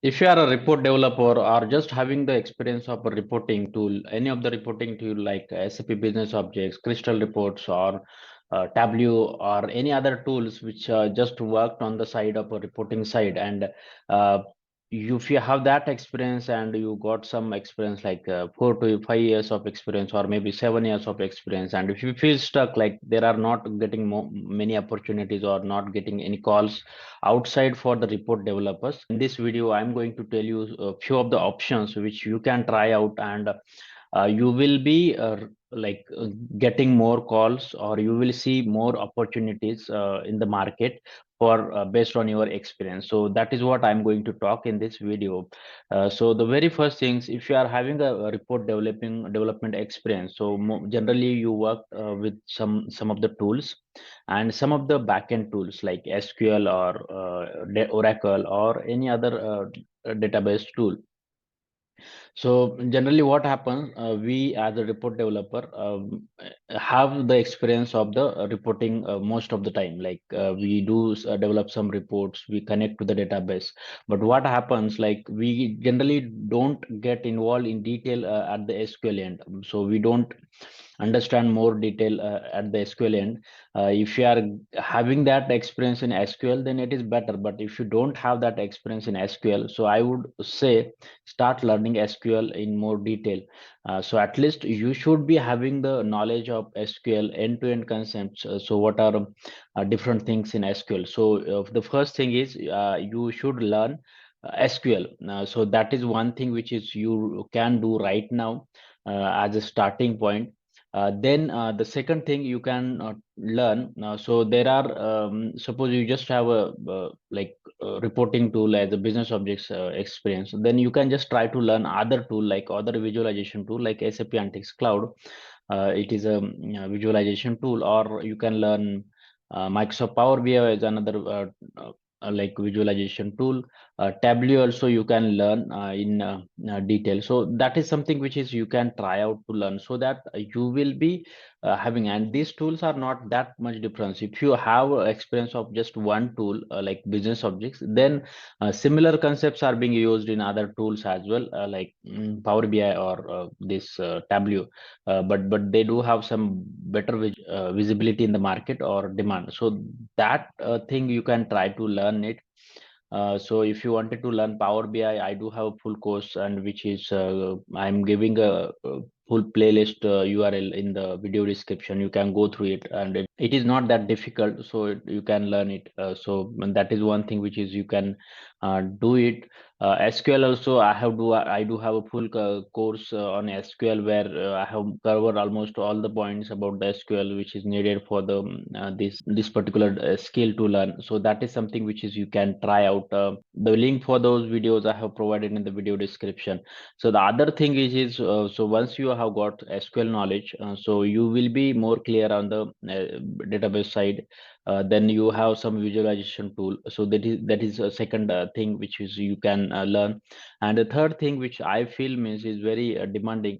If you are a report developer or just having the experience of a reporting tool, any of the reporting tool like SAP Business Objects, Crystal Reports, or Tableau, or any other tools which just worked on the side of a reporting side, and uh, if you have that experience and you got some experience like 4 to 5 years of experience or maybe 7 years of experience, and if you feel stuck like there are not getting many opportunities or not getting any calls outside for the report developers, in this video I'm going to tell you a few of the options which you can try out, and you will be getting more calls, or you will see more opportunities in the market for based on your experience. So that is what I'm going to talk in this video. So the very first things, if you are having a report development experience, so generally you work with some of the tools and some of the backend tools like SQL or Oracle or any other database tool. So generally what happens, we as a report developer have the experience of the reporting most of the time. Like we do develop some reports, we connect to the database. But what happens, like we generally don't get involved in detail at the SQL end. So we don't understand more detail at the SQL end. If you are having that experience in SQL, then it is better. But if you don't have that experience in SQL, so I would say start learning SQL in more detail. So at least you should be having the knowledge of SQL end-to-end concepts. So what are different things in SQL? So the first thing is you should learn SQL. So that is one thing which is you can do right now as a starting point. Then the second thing you can learn. So there are suppose you just have a reporting tool as a business objects experience, then you can just try to learn other tool like other visualization tool like SAP Antics Cloud. It is a visualization tool, or you can learn Microsoft Power BI is another like visualization tool. Tableau also you can learn in detail. So that is something which is you can try out to learn, so that you will be having, and these tools are not that much difference. If you have experience of just one tool like business objects, then similar concepts are being used in other tools as well, like Power BI or this Tableau, but they do have some better visibility in the market or demand. So that thing you can try to learn it. So if you wanted to learn Power BI, I do have a full course, and which is I'm giving a full playlist URL in the video description. You can go through it, and it is not that difficult, so you can learn it. So and that is one thing which is you can do it. SQL also I do have a full course on SQL, where I have covered almost all the points about the SQL which is needed for the this particular skill to learn. So that is something which is you can try out. The link for those videos I have provided in the video description. So the other thing is so once you have got SQL knowledge, so you will be more clear on the database side. Then you have some visualization tool. So that is a second thing which is you can learn. And the third thing which I feel means is very demanding.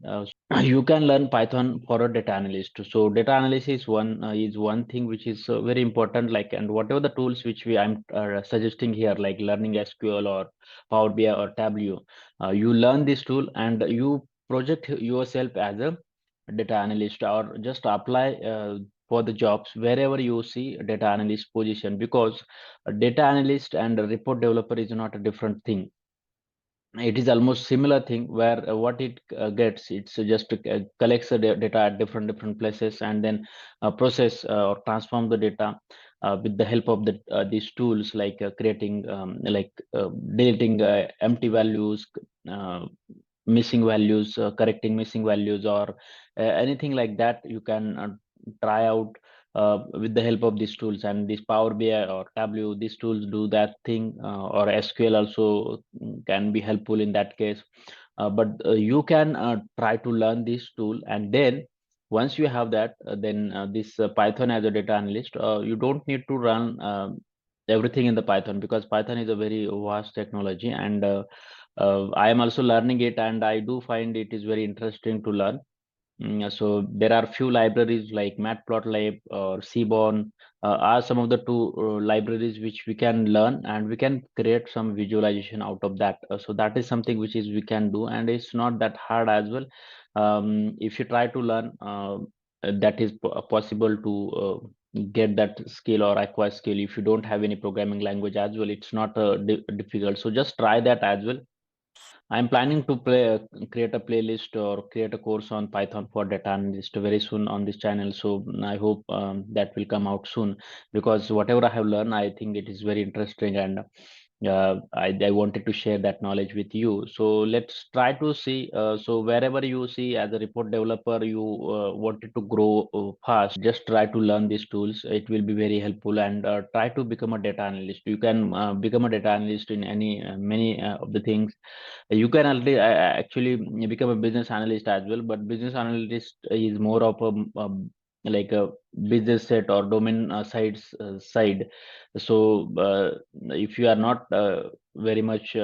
You can learn Python for a data analyst. So data analysis is one thing which is very important. Like, and whatever the tools which I'm suggesting here, like learning SQL or Power BI or Tableau, you learn this tool and you project yourself as a data analyst, or just apply for the jobs wherever you see a data analyst position, because a data analyst and a report developer is not a different thing. It is almost similar thing, where what it gets, it's just collects the data at different places, and then process or transform the data with the help of these tools, like creating deleting empty values, uh, missing values, correcting missing values, or anything like that. You can try out with the help of these tools, and this Power BI or Tableau, these tools do that thing, or SQL also can be helpful in that case. But you can try to learn this tool, and then once you have that, then this Python as a data analyst, you don't need to run everything in the Python, because Python is a very vast technology, and I am also learning it, and I do find it is very interesting to learn. So there are few libraries like Matplotlib or Seaborn are some of the two libraries which we can learn, and we can create some visualization out of that. So that is something which is we can do, and it's not that hard as well. If you try to learn, that is possible to get that skill or acquire skill. If you don't have any programming language as well, it's not difficult. So just try that as well. I'm planning to create a playlist or create a course on Python for data analyst very soon on this channel. So I hope that will come out soon, because whatever I have learned, I think it is very interesting, and I wanted to share that knowledge with you. So let's try to see. So wherever you see as a report developer, you wanted to grow fast, just try to learn these tools. It will be very helpful, and try to become a data analyst. You can become a data analyst in any many of the things. You can already actually become a business analyst as well, but business analyst is more of like a business set or domain side. So if you are not very much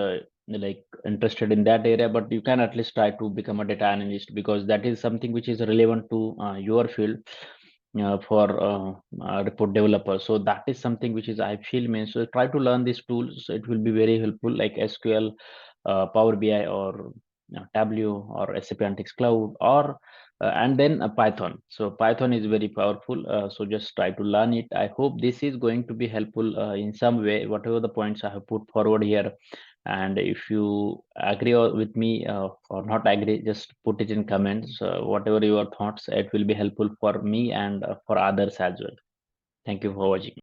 like interested in that area, but you can at least try to become a data analyst, because that is something which is relevant to your field for report developer. So that is something which is I feel means. So try to learn these tools. It will be very helpful, like SQL, Power BI, or Tableau, or SAP Analytics Cloud, or and then Python. So Python is very powerful. So just try to learn it. I hope this is going to be helpful in some way, whatever the points I have put forward here. And if you agree with me or not agree, just put it in comments. Whatever your thoughts, it will be helpful for me and for others as well. Thank you for watching.